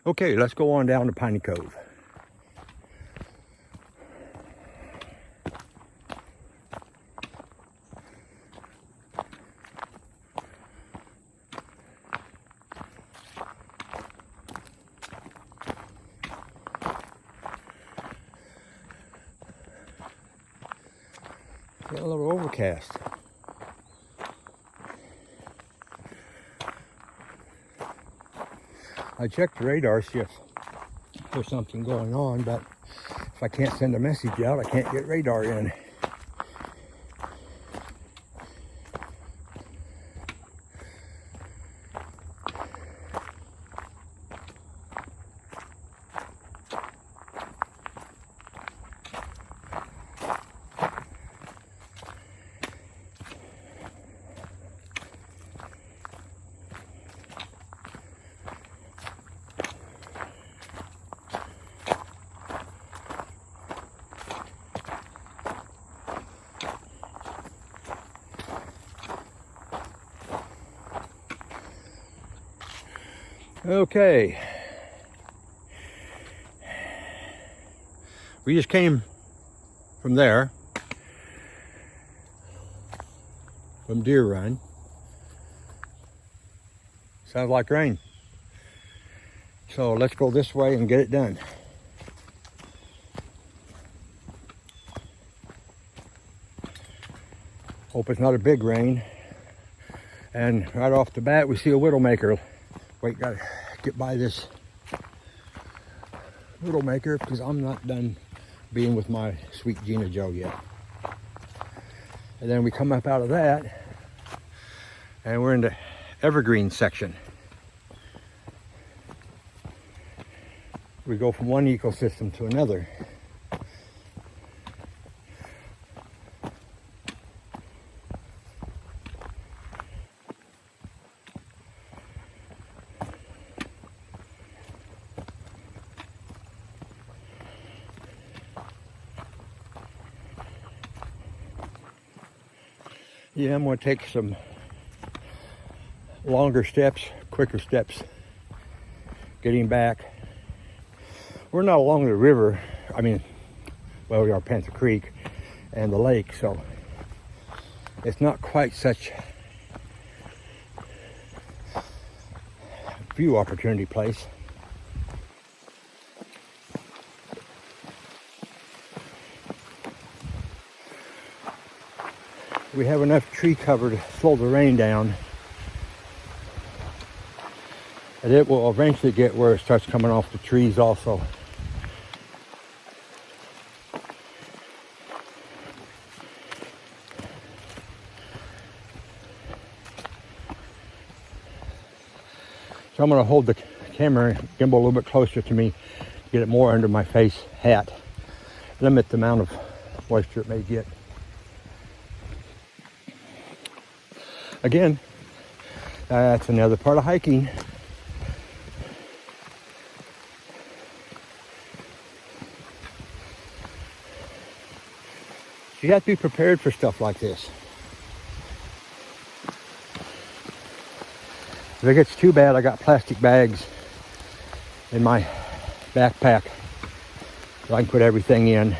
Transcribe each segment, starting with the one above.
Okay, let's go on down to Piney Cove. Getting a little overcast. I checked the radar, see if there's something going on, but if I can't send a message out, I can't get radar in. Okay, we just came from there, from Deer Run. Sounds like rain. So let's go this way and get it done. Hope it's not a big rain. And right off the bat, we see a Widowmaker. Wait, gotta get by this Widowmaker because I'm not done being with my sweet Gina Joe yet. And then we come up out of that and we're in the evergreen section. We go from one ecosystem to another. Yeah, I'm going to take some longer steps, quicker steps getting back. We're not along the river. I mean, well, we are Panther Creek and the lake, so it's not quite such a view opportunity place. We have enough tree cover to slow the rain down, and it will eventually get where it starts coming off the trees also. So I'm going to hold the camera gimbal a little bit closer to me, get it more under my face hat, limit the amount of moisture it may get. Again, that's another part of hiking. You have to be prepared for stuff like this. If it gets too bad, I got plastic bags in my backpack so I can put everything in.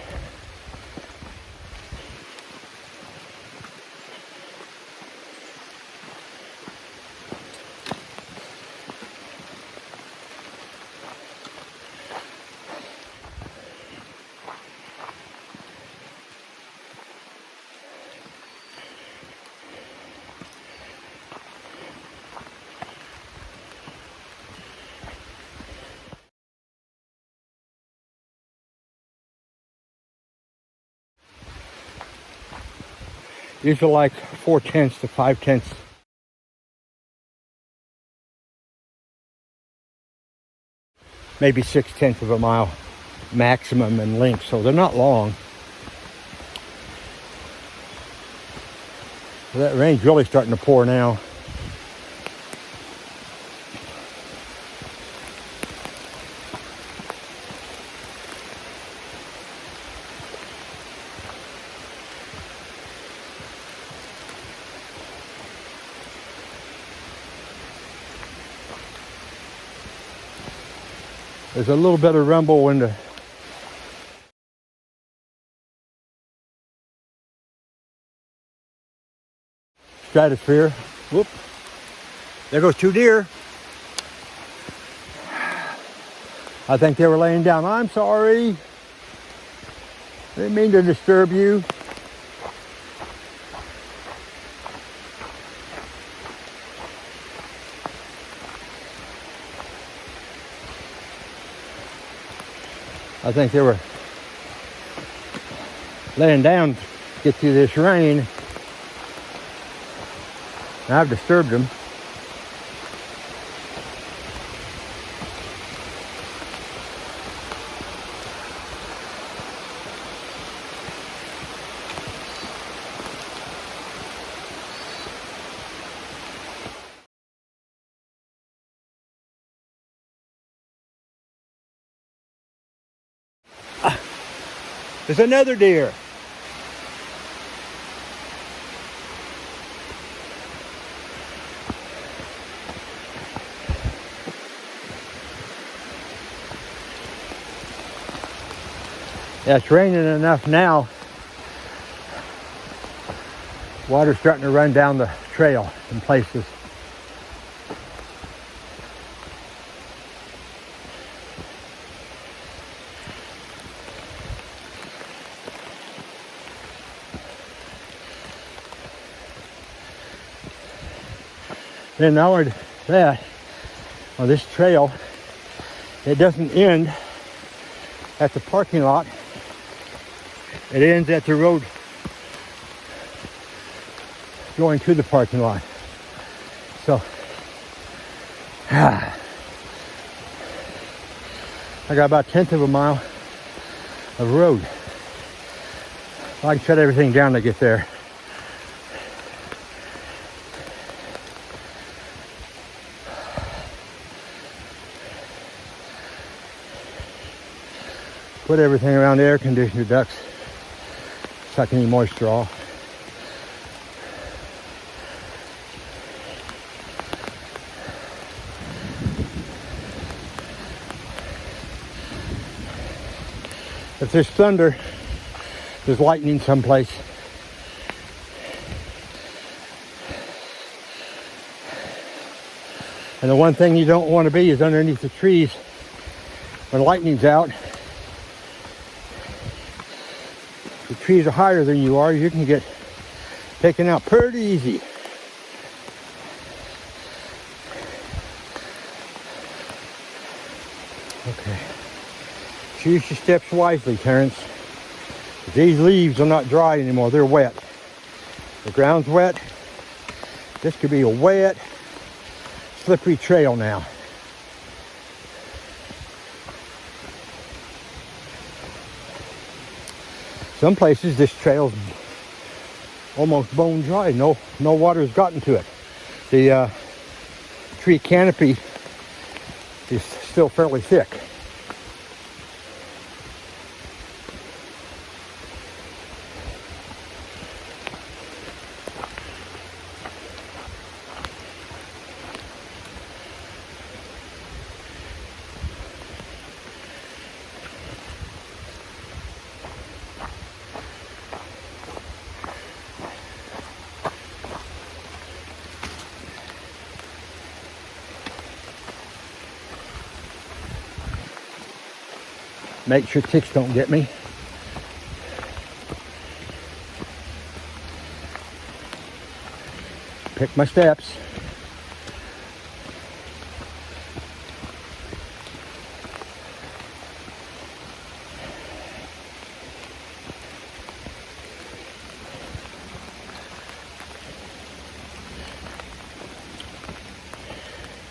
These are like 4/10 to 5/10, maybe 6/10 of a mile maximum in length, so they're not long. That rain's really starting to pour now. There's a little bit of rumble in the stratosphere. Whoop. There goes 2 deer. I think they were laying down. I'm sorry. Didn't mean to disturb you. I think they were laying down to get through this rain. And I've disturbed them. There's another deer. Yeah, it's raining enough now. Water's starting to run down the trail in places. Then not only that, on this trail, it doesn't end at the parking lot. It ends at the road going to the parking lot. So, I got about 1/10 of a mile of road. I can shut everything down to get there. Put everything around the air conditioner ducts, suck any moisture off. If there's thunder, there's lightning someplace. And the one thing you don't want to be is underneath the trees when lightning's out. The trees are higher than you are, you can get taken out pretty easy. Okay. Choose your steps wisely, Terrence. These leaves are not dry anymore, they're wet. The ground's wet. This could be a wet, slippery trail now. Some places this trail's almost bone dry. No water's gotten to it. The tree canopy is still fairly thick. Make sure ticks don't get me. Pick my steps.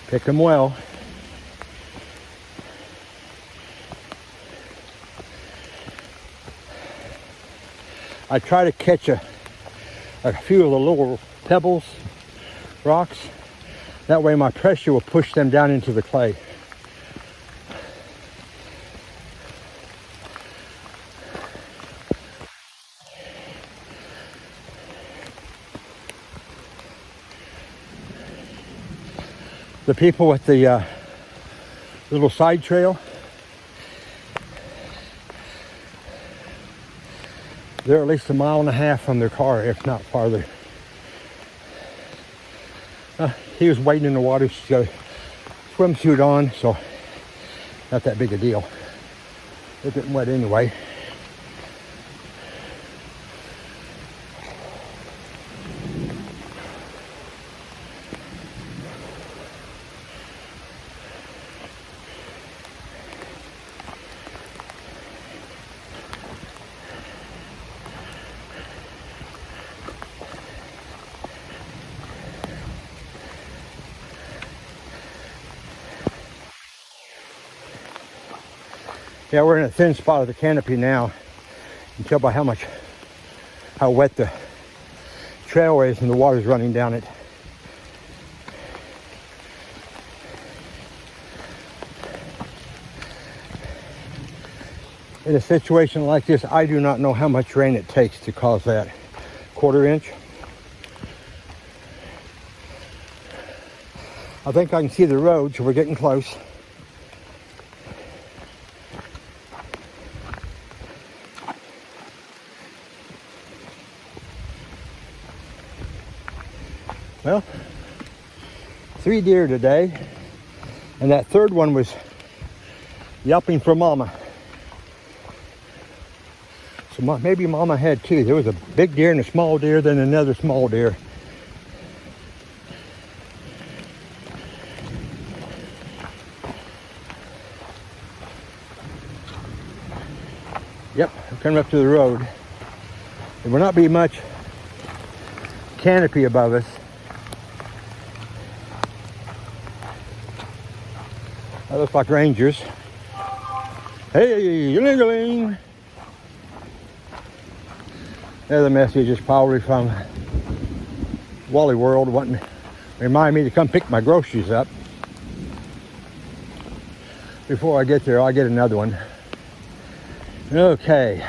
Pick them well. I try to catch a few of the little pebbles, rocks. That way my pressure will push them down into the clay. The people with the little side trail, They're at least 1.5 miles from their car, if not farther. He was wading in the water. She's got a swimsuit on, so not that big a deal. They're getting wet anyway. Yeah, we're in a thin spot of the canopy now. You can tell by how wet the trail is and the water's running down it. In a situation like this, I do not know how much rain it takes to cause that. 1/4 inch. I think I can see the road, so we're getting close. Well, 3 deer today, and that third one was yelping for mama. So maybe mama had 2. There was a big deer and a small deer, then another small deer. Yep, we're coming up to the road. There will not be much canopy above us. That looks like rangers. Hey, ling-a-ling. There's a message is probably from Wally World wanting to remind me to come pick my groceries up. Before I get there, I'll get another one. Okay.